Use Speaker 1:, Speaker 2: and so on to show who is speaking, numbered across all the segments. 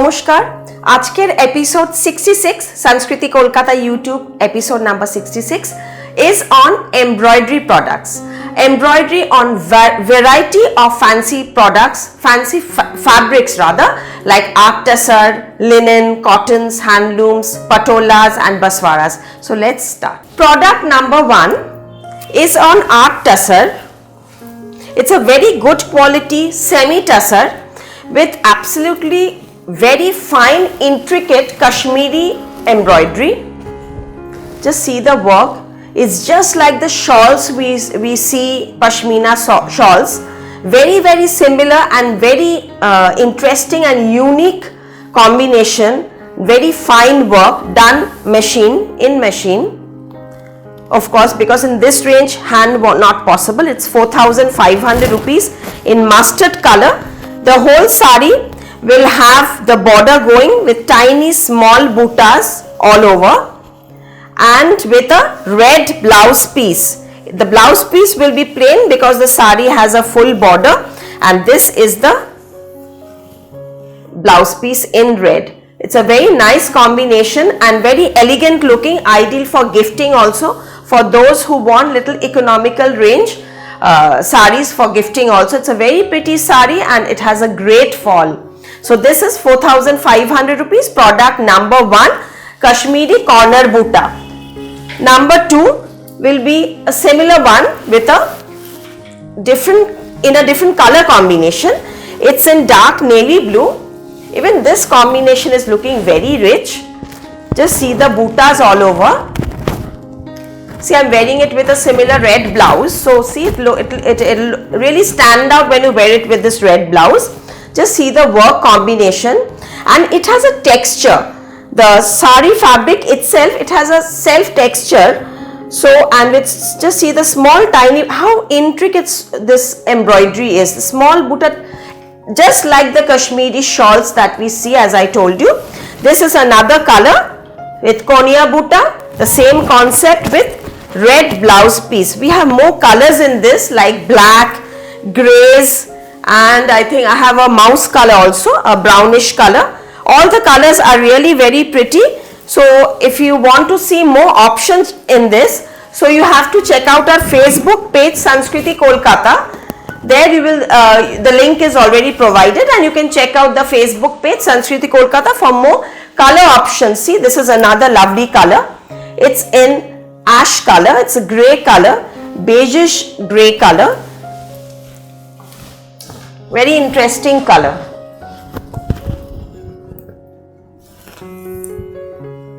Speaker 1: নমস্কার। আজকের এপিসোড 66 সংস্কৃতি Kolkata YouTube episode number 66 is on embroidery products. Embroidery on variety of fancy products, fancy fabrics rather, like art tussar, linen, cottons, handlooms, patolas and baswaras. So let's start. Product number 1 is on art tussar. It's a very good quality semi tussar with absolutely very fine intricate Kashmiri embroidery. Just see the work. It's just like the shawls we see pashmina shawls, very similar and very interesting and unique combination, very fine work done in machine. Of course, because in this range hand not possible. It's 4,500 rupees in mustard color. The whole sari will have the border going with tiny small buttas all over and with a red blouse piece. The blouse piece will be plain because the sari has a full border, and this is the blouse piece in red. It's a very nice combination and very elegant looking, ideal for gifting also, for those who want little economical range saris for gifting also. It's a very pretty sari and it has a great fall. So this is 4,500 rupees, product number 1, Kashmiri corner butta. Number 2 will be a similar one with a different color combination. It's in dark navy blue. Even this combination is looking very rich. Just see the buttas all over. See, I'm wearing it with a similar red blouse. So see, it'll really stand out when you wear it with this red blouse. Just see the work combination, and it has a texture. The sari fabric itself, it has a self texture. So, and it's just see the small tiny, how intricate this embroidery is. The small butta, just like the Kashmiri shawls that we see, as I told you. This is another color with konia butta, the same concept with red blouse piece. We have more colors in this, like black, grays, and I think I have a mouse color also, a brownish color. All the colors are really very pretty. So if you want to see more options in this, so you have to check out our Facebook page Sanskriti Kolkata. There you will, the link is already provided, and you can check out the Facebook page Sanskriti Kolkata for more color options. See, this is another lovely color. It's in ash color. It's a gray color, beigeish gray color. Very interesting color.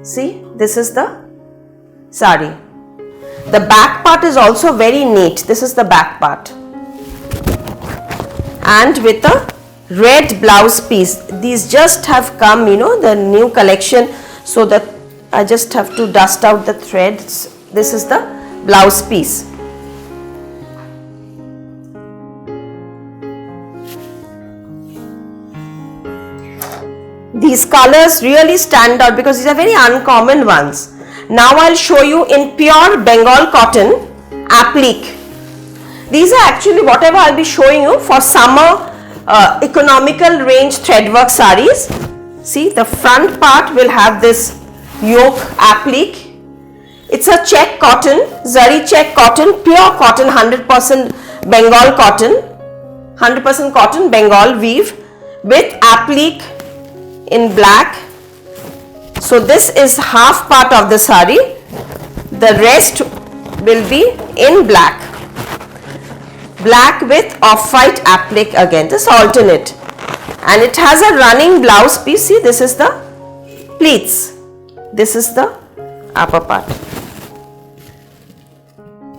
Speaker 1: See, this is the sari. The back part is also very neat. This is the back part. And with a red blouse piece. These just have come, the new collection. So that I just have to dust out the threads. This is the blouse piece. These colors really stand out because these are very uncommon ones. Now I'll show you in pure Bengal cotton applique. These are actually whatever I'll be showing you for summer economical range threadwork saris. See, the front part will have this yoke applique. It's a check cotton, zari check cotton, pure cotton, 100% Bengal cotton, 100% cotton Bengal weave with applique in black. So this is half part of the sari. The rest will be in black. Black with off-white applique again, just alternate. And it has a running blouse piece. See, this is the pleats. This is the upper part.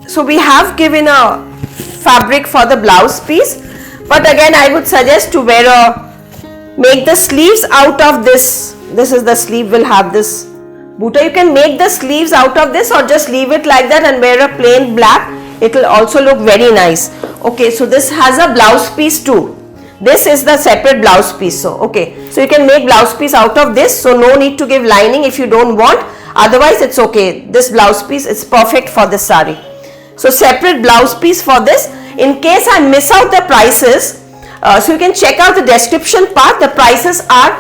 Speaker 1: So we have given a fabric for the blouse piece, but again I would suggest to make the sleeves out of this. This is the sleeve, will have this butta. You can make the sleeves out of this or just leave it like that and wear a plain black. It will also look very nice. Okay, so this has a blouse piece too. This is the separate blouse piece. So okay, so you can make blouse piece out of this. So no need to give lining if you don't want. Otherwise it's okay. This blouse piece is perfect for this sari. So separate blouse piece for this. In case I miss out the prices, so you can check out the description part. The prices are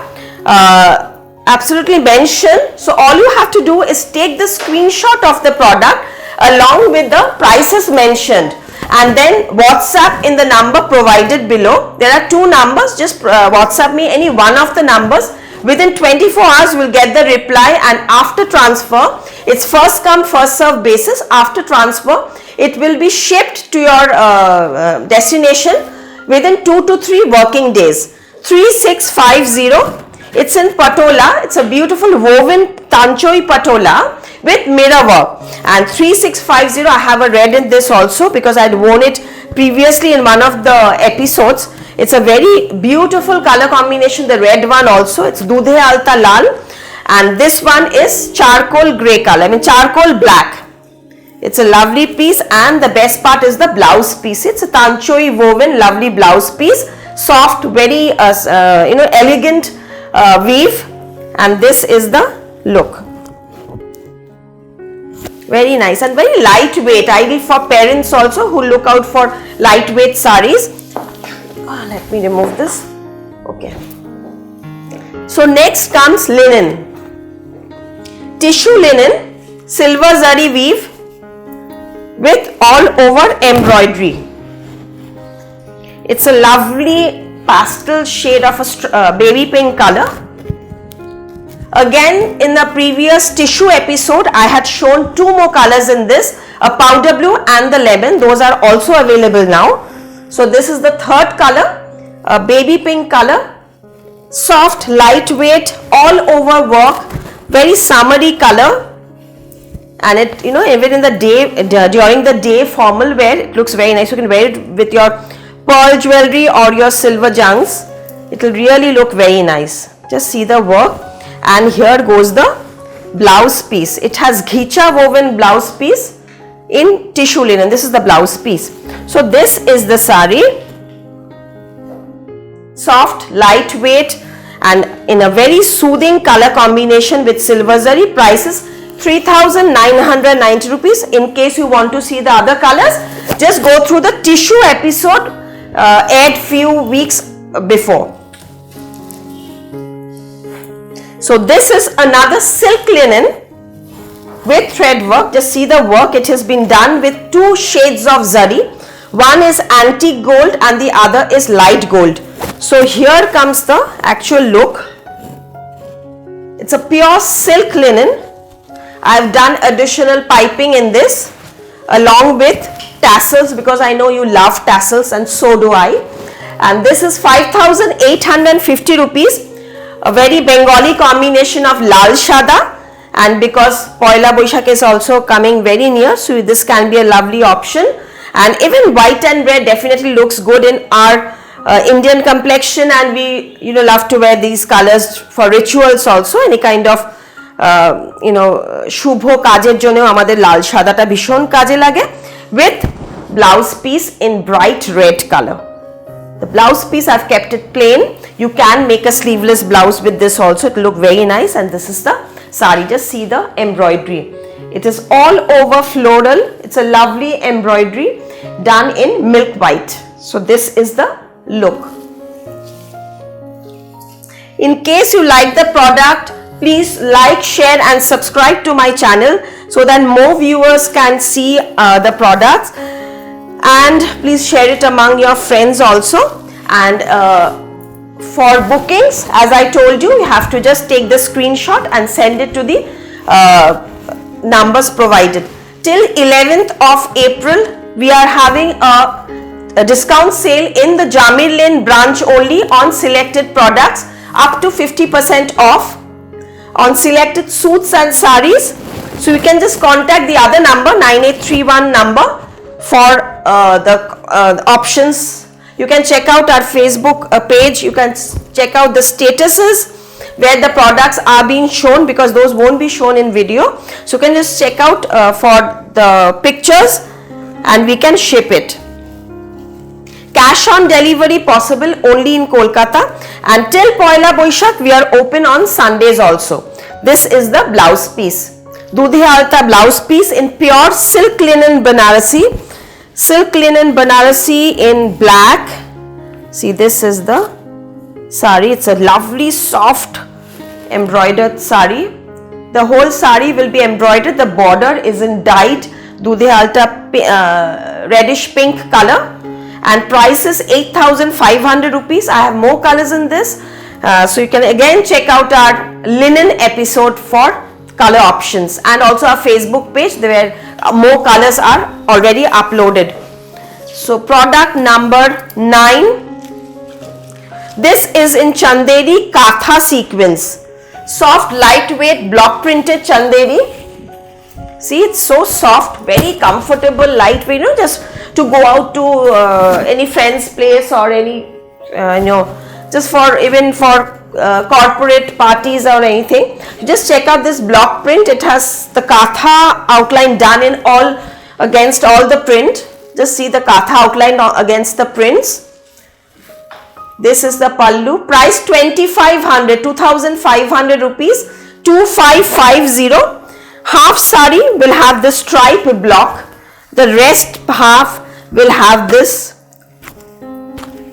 Speaker 1: absolutely mentioned. So all you have to do is take the screenshot of the product along with the prices mentioned, and then WhatsApp in the number provided below. There are 2 numbers, just WhatsApp me any one of the numbers. Within 24 hours you will get the reply, and after transfer, it's first come first serve basis. After transfer, it will be shipped to your destination within 2 to 3 working days. 3650. It's in patola. It's a beautiful woven tanchoi patola with mirror work, and 3650. I have a red in this also because I had worn it previously in one of the episodes. It's a very beautiful color combination. The red one also, it's Dudhe Alta Lal, and this one is charcoal grey color, I mean charcoal black. It's a lovely piece, and the best part is the blouse piece. It's a tanchoi woven lovely blouse piece, soft, very elegant weave, and this is the look. Very nice and very lightweight, ideal for parents also who look out for lightweight saris. Let me remove this. Okay. So next comes linen. Tissue linen, silver zari weave with all over embroidery. It's a lovely pastel shade of a baby pink color. Again, in the previous tissue episode, I had shown 2 more colors in this, a powder blue and the lemon. Those are also available now. So this is the 3rd color, a baby pink color, soft, lightweight, all over work, very summery color, and it, even in the day, during the day formal wear, it looks very nice. You can wear it with your pearl jewelry or your silver junks. It will really look very nice. Just see the work, and here goes the blouse piece. It has ghicha woven blouse piece in tissue linen. This is the blouse piece. So this is the sari, soft, lightweight, and in a very soothing color combination with silver zari. Prices 3,990 rupees. In case you want to see the other colors, just go through the tissue episode aired few weeks before. So this is another silk linen with thread work. Just see the work. It has been done with 2 shades of zari. One is antique gold and the other is light gold. So here comes the actual look. It's a pure silk linen. I have done additional piping in this along with tassels because I know you love tassels and so do I. And this is 5,850 rupees. A very Bengali combination of lal shada, and because Poila Boishakh is also coming very near, so this can be a lovely option. And even white and red definitely looks good in our Indian complexion, and we love to wear these colors for rituals also. Any kind of shubho kajer jonne amader lal shada ta bishon kaje lage, with blouse piece in bright red color. The blouse piece I've kept it plain. You can make a sleeveless blouse with this also. It will look very nice, and this is the sari. Just see the embroidery. It is all over floral. It's a lovely embroidery done in milk white. So this is the look. In case you like the product, please like, share and subscribe to my channel so that more viewers can see the products, and please share it among your friends also. And for bookings, as I told you, you have to just take the screenshot and send it to the numbers provided. Till 11th of April, we are having a discount sale in the Jamir Lane branch only on selected products, up to 50% off on selected suits and saris. So you can just contact the other number, 9831 number, for the options. You can check out our Facebook page. You can check out the statuses where the products are being shown, because those won't be shown in video. So you can just check out for the pictures, and we can ship it. Cash on delivery possible only in Kolkata, and till Poila Boishakh we are open on Sundays also. This is the blouse piece. Dudhe Alta blouse piece in pure silk linen Banarasi. Silk linen Banarasi in black. See, this is the sari. It's a lovely soft embroidered sari. The whole sari will be embroidered. The border is in dyed Dudhe Halta reddish pink color, and price is 8,500 rupees. I have more colors in this, so you can again check out our linen episode for color options, and also our Facebook page where more colors are already uploaded. So product number 9. This is in Chanderi Katha sequence. Soft, lightweight, block printed Chanderi. See, it's so soft, very comfortable, lightweight, just to go out to any friend's place or any, just for even for corporate parties or anything. Just check out this block print. It has the Katha outline done in all, against all the print. Just see the Katha outline against the prints. This is the pallu. Price 2,500 rupees, 2550. Half sari will have the stripe block. The rest half will have this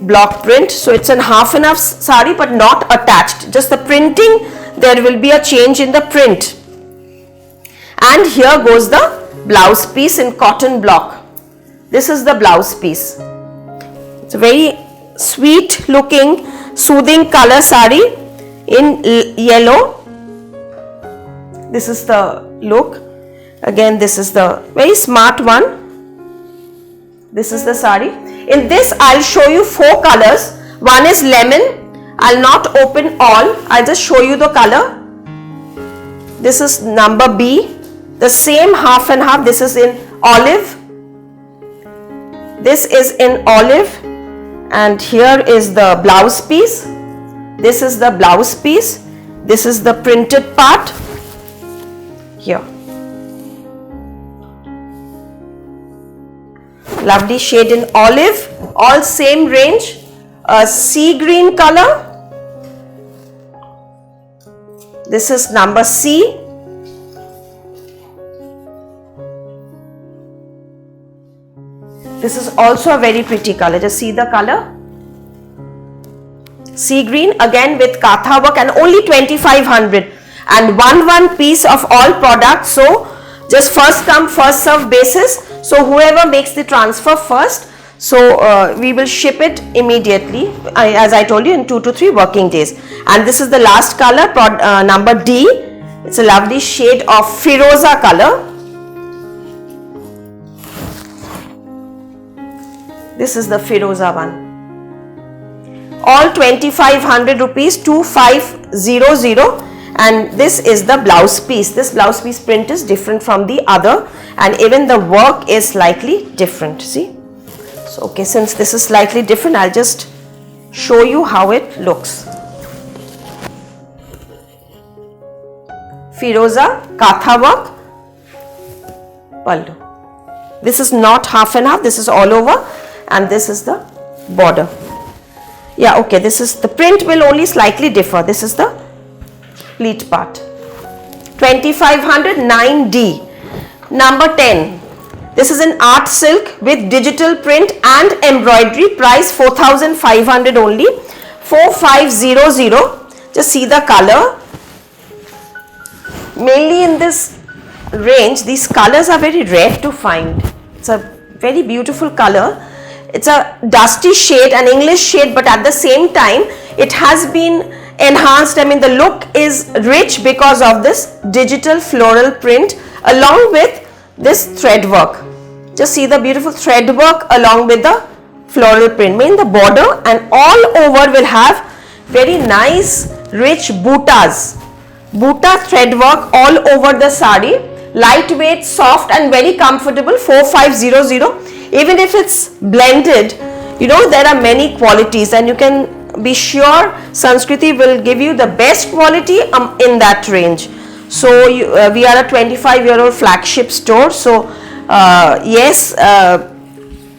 Speaker 1: block print. So it's a half and half sari but not attached. Just the printing, there will be a change in the print. And here goes the blouse piece in cotton block. This is the blouse piece. It's a very sweet looking, soothing color sari in yellow. This is the look. Again, this is the very smart one. This is the sari. In this, I'll show you 4 colors. One is lemon. I'll not open all. I'll just show you the color. This is number B. The same half and half. This is in olive. This is in olive. And here is the blouse piece. This is the blouse piece. This is the printed part. Here. Lovely shade in olive, all same range, a sea green color. This is number C. This is also a very pretty color. Just see the color. Sea green, again with Katha work, and only 2,500. And one piece of all products. So just first come first serve basis. So whoever makes the transfer first, so we will ship it immediately, as I told you, in 2 to 3 working days. And this is the last color, number D. It's a lovely shade of Firoza color. This is the Firoza one. All 2,500 rupees, 2,500. And this is the blouse piece. This blouse piece print is different from the other, and even the work is slightly different. See? So, okay, since this is slightly different, I'll just show you how it looks. Firoza, Katha work, pallu. This is not half and half, this is all over, and this is the border. Yeah, okay, this is the print will only slightly differ. This is the pleat part. 2,500, 9D. Number 10. This is an art silk with digital print and embroidery. Price 4,500 only. 4,500. Just see the color. Mainly in this range, these colors are very rare to find. It's a very beautiful color. It's a dusty shade, an English shade, but at the same time, it has been enhanced. I mean, the look is rich because of this digital floral print along with this thread work. Just see the beautiful thread work along with the floral print. Mean the border, and all over will have very nice rich buttas. Butta thread work all over the sari. Lightweight, soft and very comfortable. 4,500. Even if it's blended, there are many qualities, and you can be sure Sanskriti will give you the best quality in that range. So we are a 25-year-old flagship store. So yes,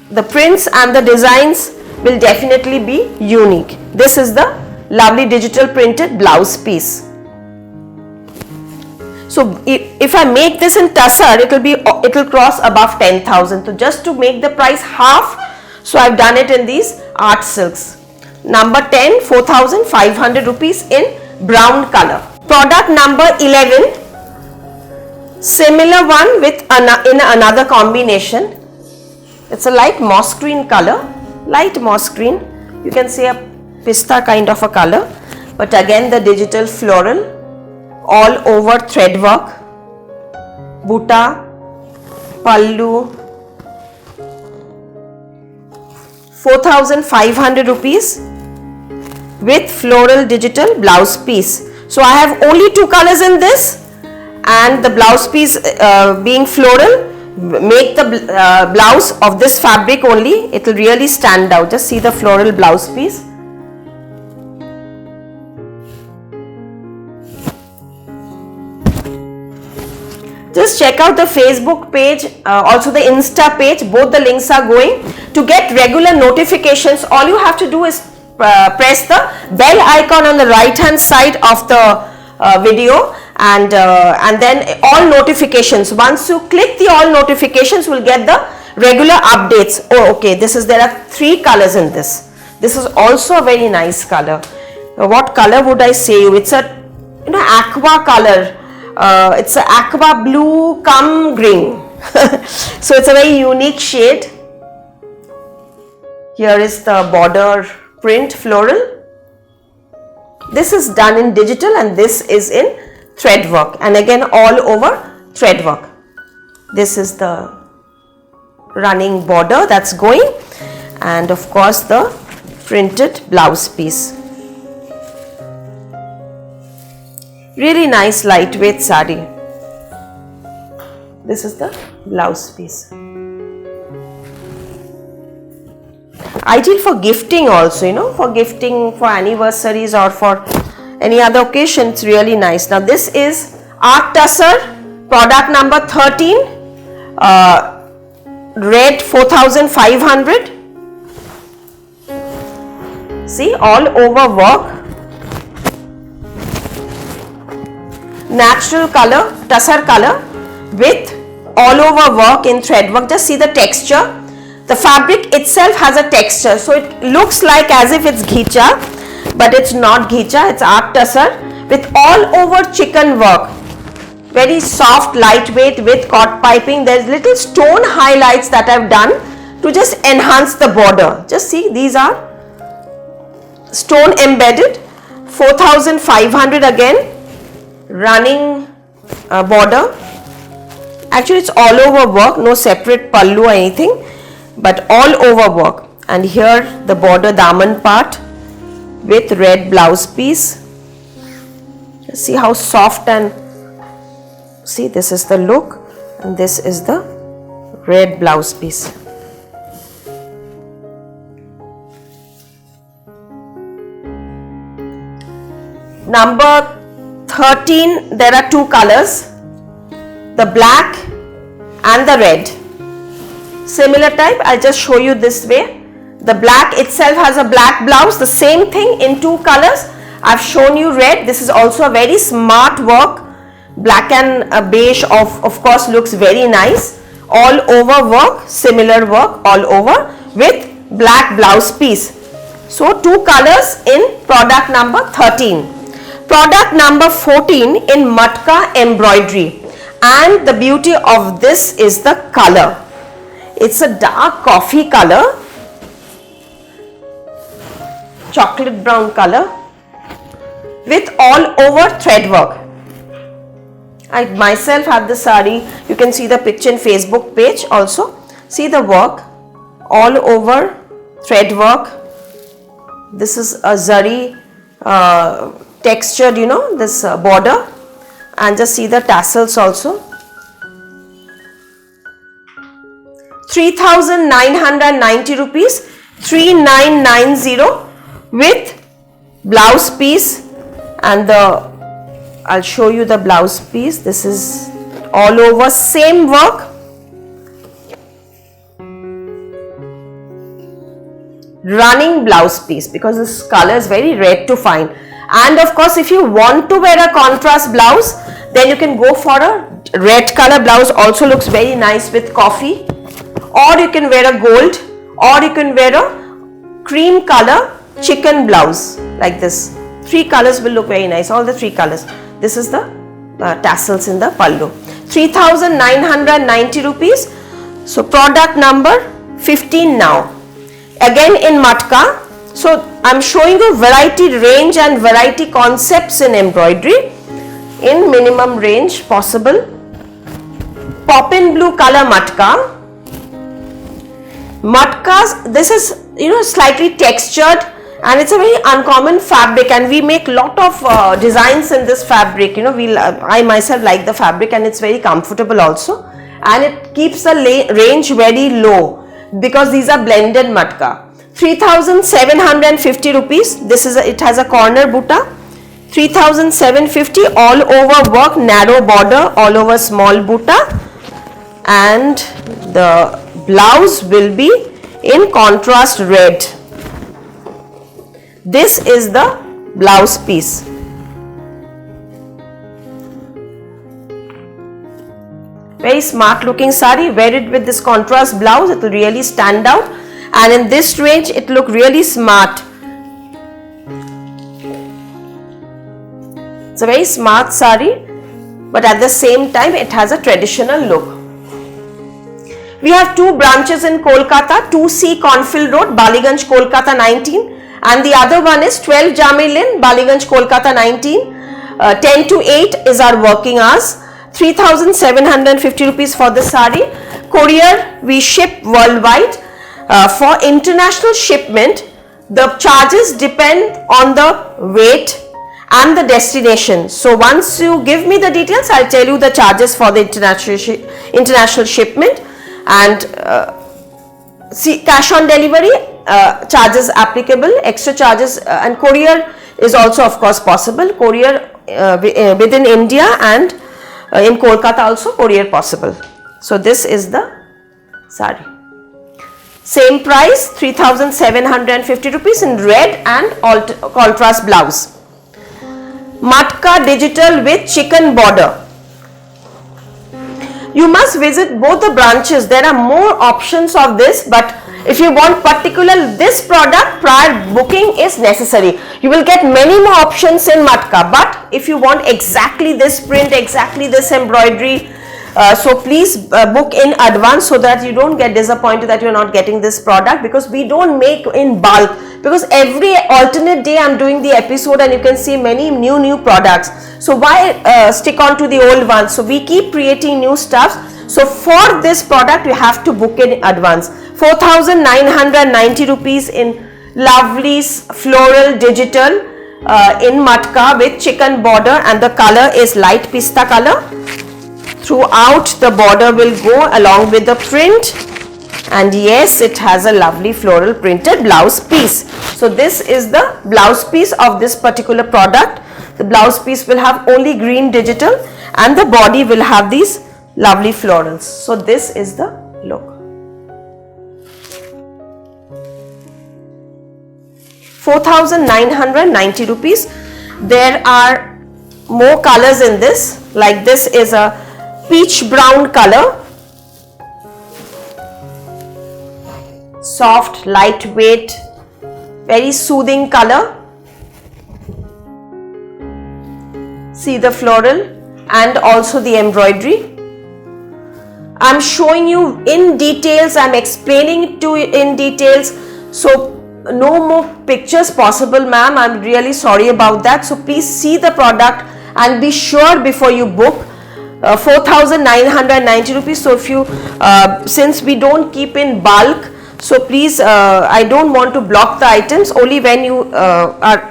Speaker 1: the prints and the designs will definitely be unique. This is the lovely digital printed blouse piece. So if I make this in tussar, it will cross above 10,000. So just to make the price half, so I've done it in these art silks. Number 10, 4,500 rupees in brown color. Product number 11, similar one with in another combination. It's a light moss green color, light moss green. You can say a pista kind of a color, but again the digital floral, all over thread work, butta, pallu, 4,500 rupees with floral digital blouse piece. So I have only 2 colors in this, and the blouse piece being floral, make the blouse of this fabric only, it will really stand out. Just see the floral blouse piece. Just check out the Facebook page, also the Insta page, both the links are going. To get regular notifications, all you have to do is press the bell icon on the right hand side of the video, and then all notifications. Once you click the all notifications, you will get the regular updates. Oh, okay, there are 3 colors in this. This is also a very nice color. What color would I say? It's a aqua color. It's an aqua blue cum green. So it's a very unique shade. Here is the border print floral. This is done in digital and this is in thread work, and again all over thread work. This is the running border that's going, and of course the printed blouse piece. Really nice lightweight sari. This is the blouse piece. Ideal for gifting also, for gifting, for anniversaries or for any other occasion. It's really nice. Now this is Art Tussar, product number 13, red 4,500. See, all over work. Natural color, tussar color with all over work in thread work. Just see the texture. The fabric itself has a texture, so it looks like as if it's ghicha, but it's not ghicha, it's art tussar with all over chicken work. Very soft, lightweight with caught piping. There's little stone highlights that I've done to just enhance the border. Just see, these are stone embedded. 4,500 again. Running border. Actually it's all over work, no separate pallu or anything, but all over work. And here the border daman part with red blouse piece. See how soft, and see, this is the look, and this is the red blouse piece. Number 13, there are 2 colors, the black and the red. Similar type, I'll just show you this way. The black itself has a black blouse, the same thing in 2 colors. I've shown you red. This is also a very smart work. Black and beige of course looks very nice. All over work, similar work all over with black blouse piece. So 2 colors in product number 13. Product number 14 in matka embroidery, and the beauty of this is the color. It's a dark coffee color, chocolate brown color with all over thread work. I myself have the sari. You can see the picture in Facebook page also. See the work, all over thread work. This is a zari textured, this border, and just see the tassels also. 3,990 rupees, 3,990 with blouse piece, and I'll show you the blouse piece. This is all over same work. Running blouse piece, because this color is very red to find. And of course, if you want to wear a contrast blouse, then you can go for a red color blouse, also looks very nice with coffee, or you can wear a gold, or you can wear a cream color chicken blouse like this. 3 colors will look very nice, all the 3 colors. This is the tassels in the pallu. 3,990 rupees. So product number 15 now. Again in matka. So I'm showing you variety range and variety concepts in embroidery in minimum range possible. Poppin blue color matka. Matkas, this is slightly textured and it's a very uncommon fabric, and we make lot of designs in this fabric. I myself like the fabric, and it's very comfortable also, and it keeps the range very low because these are blended matka. 3,750 rupees. It has a corner buta. 3,750, all over work, narrow border, all over small buta, and the blouse will be in contrast red. This is the blouse piece. Very smart looking sari. Wear it with this contrast blouse, it will really stand out, and in this range it look really smart. It's a very smart sari, but at the same time it has a traditional look. We have two branches in Kolkata, 2C Cornfield Road, Baliganj, Kolkata 19, and the other one is 12 Jamir Lane, Baliganj, Kolkata 19. 10 to 8 is our working hours. 3,750 rupees for the sari. Courier, we ship worldwide. For international shipment, the charges depend on the weight and the destination. So once you give me the details, I'll tell you the charges for the international shipment. And cash on delivery charges applicable, extra charges, and courier is also of course possible. Courier within India and in Kolkata also courier possible. So this is the sari. Same price, 3,750 rupees in red and contrast blouse. Matka digital with chicken border. You must visit both the branches. There are more options of this, but if you want particular this product, prior booking is necessary. You will get many more options in matka, but if you want exactly this print, exactly this embroidery, so please book in advance so that you don't get disappointed that you're not getting this product, because we don't make in bulk, because every alternate day I'm doing the episode and you can see many new products. So why stick on to the old ones? So we keep creating new stuff. So for this product you have to book in advance. 4,990 rupees in lovely floral digital in matka with chicken border, and the color is light pista color. Throughout the border will go along with the print, and yes, it has a lovely floral printed blouse piece. So this is the blouse piece of this particular product. The blouse piece will have only green digital and the body will have these lovely florals. So this is the look. 4,990 rupees. There are more colors in this, like this is a peach brown color, soft, lightweight, very soothing color. See the floral and also the embroidery. I'm showing you in details, I'm explaining to you in details, so no more pictures possible, ma'am. I'm really sorry about that. So please see the product and be sure before you book. 4,990 rupees. So if you since we don't keep in bulk, so please I don't want to block the items. Only when you are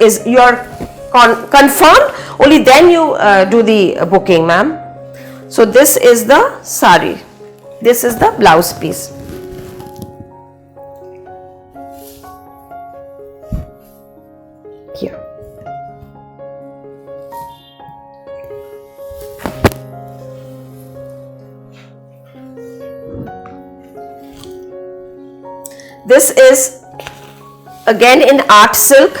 Speaker 1: confirmed, only then you do the booking, ma'am. So this is the sari, this is the blouse piece. Here. This is again in art silk.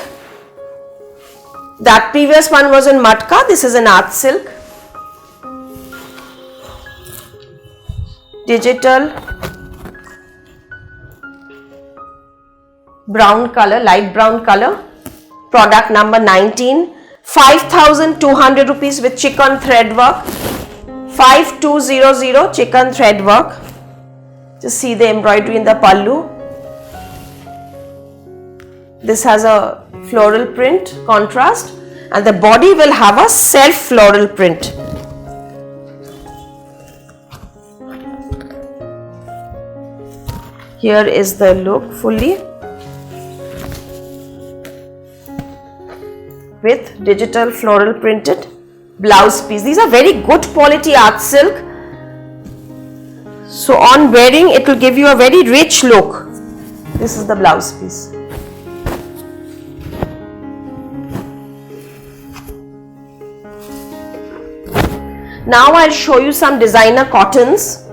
Speaker 1: That previous one was in matka. This is in art silk. Digital brown color, light brown color. Product number 19. 5,200 rupees with chicken thread work. 5200 chicken thread work. Just see the embroidery in the pallu. This has a floral print contrast, and the body will have a self floral print. Here is the look fully with digital floral printed blouse piece. These are very good quality art silk. So on wearing it will give you a very rich look. This is the blouse piece. Now I'll show you some designer cottons.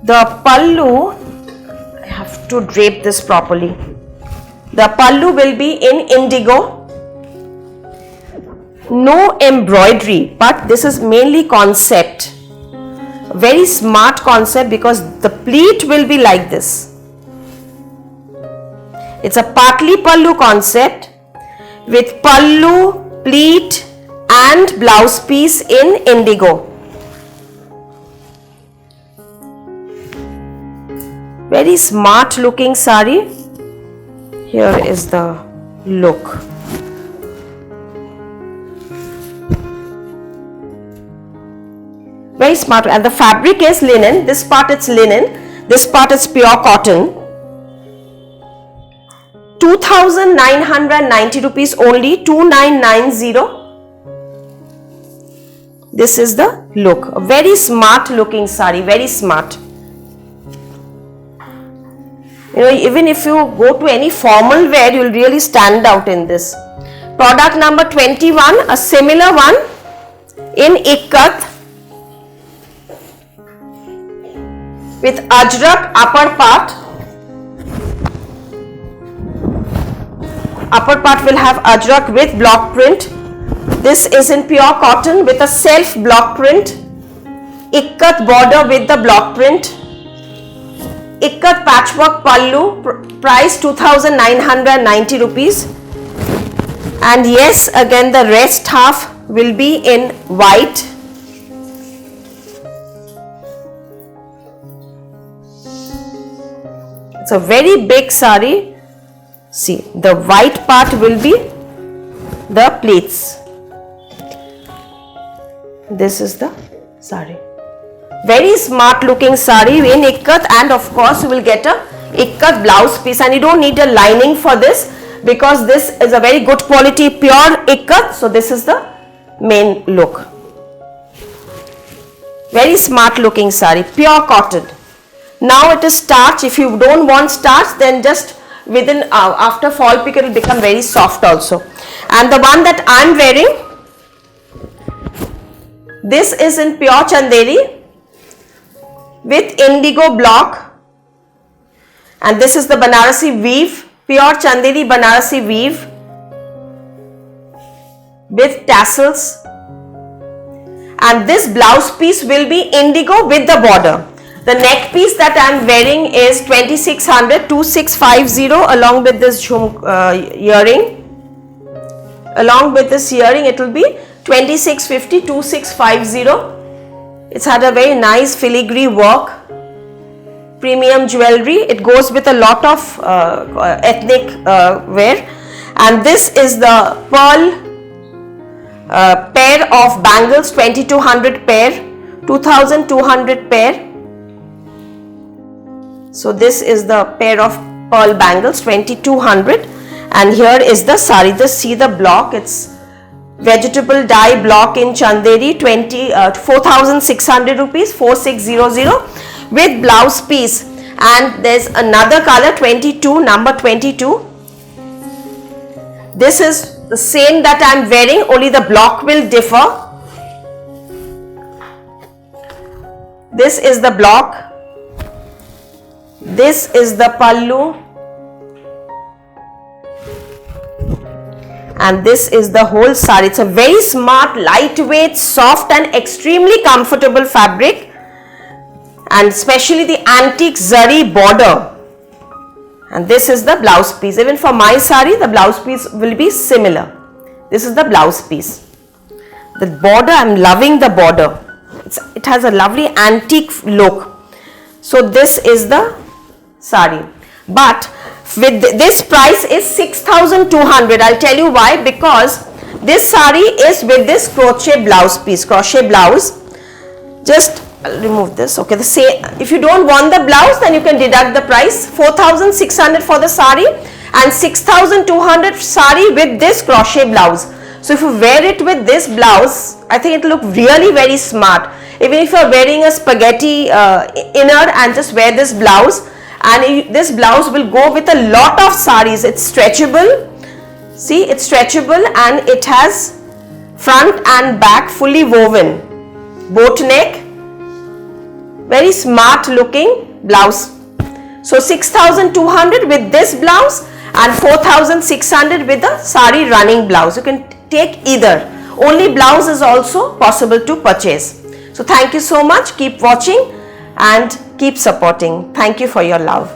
Speaker 1: The pallu, I have to drape this properly. The pallu will be in indigo. No embroidery, but this is mainly concept. Very smart concept because the pleat will be like this. It's a partly pallu concept with pallu, pleat and blouse piece in indigo. Very smart looking sari. Here is the look. Very smart, and the fabric is linen. This part it's linen, this part is pure cotton. 2,990 rupees only, 2,990. This is the look. A very smart looking sari, very smart. You know, even if you go to any formal wear, you will really stand out in this. Product number 21, a similar one in ikat with ajrak upper part. Upper part will have ajrak with block print. This is in pure cotton with a self block print. Ikat border with the block print. Ikat patchwork pallu, price 2,990 rupees. And yes, again the rest half will be in white. It's a very big sari. See, the white part will be the pleats. This is the sari. Very smart looking sari in ikat, and of course you will get a ikat blouse piece, and you don't need a lining for this because this is a very good quality pure ikat. So this is the main look. Very smart looking sari, pure cotton. Now it is starch. If you don't want starch, then just within after fall pick it will become very soft also. And the one that I am wearing, this is in pure chandeli with indigo block, and this is the Banarasi weave, pure chandeli Banarasi weave with tassels, and this blouse piece will be indigo with the border. The neck piece that I am wearing is 2600, 2650 along with this earring. Along with this earring it will be 2650, 2650. It's had a very nice filigree work, premium jewelry. It goes with a lot of ethnic wear. And this is the pearl pair of bangles, 2200 pair, 2200 pair. So this is the pair of pearl bangles, 2200. And here is the sari. Just see the block. It's vegetable dye block in chanderi, 4,600 rupees, 4600 with blouse piece. And there's another color, 22, number 22. This is the same that I am wearing, only the block will differ. This is the block. This is the pallu. and this is the whole sari. It's a very smart, lightweight, soft and extremely comfortable fabric, and especially the antique zari border. And this is the blouse piece. Even for my sari, the blouse piece will be similar. This is the blouse piece. The border, I'm loving the border. It has a lovely antique look. So this is the sari. But with this price is 6,200. I'll tell you why. Because this sari is with this crochet blouse piece, crochet blouse. Just I'll remove this. Okay, the same. If you don't want the blouse, then you can deduct the price. 4,600 for the sari and 6,200 sari with this crochet blouse. So if you wear it with this blouse, I think it will look really very smart. Even if you are wearing a spaghetti inner and just wear this blouse, and this blouse will go with a lot of saris. It's stretchable. See, it's stretchable and it has front and back fully woven. Boat neck. Very smart looking blouse. So 6,200 with this blouse and 4,600 with the sari running blouse. You can take either. Only blouse is also possible to purchase. So thank you so much. Keep watching and keep supporting. Thank you for your love.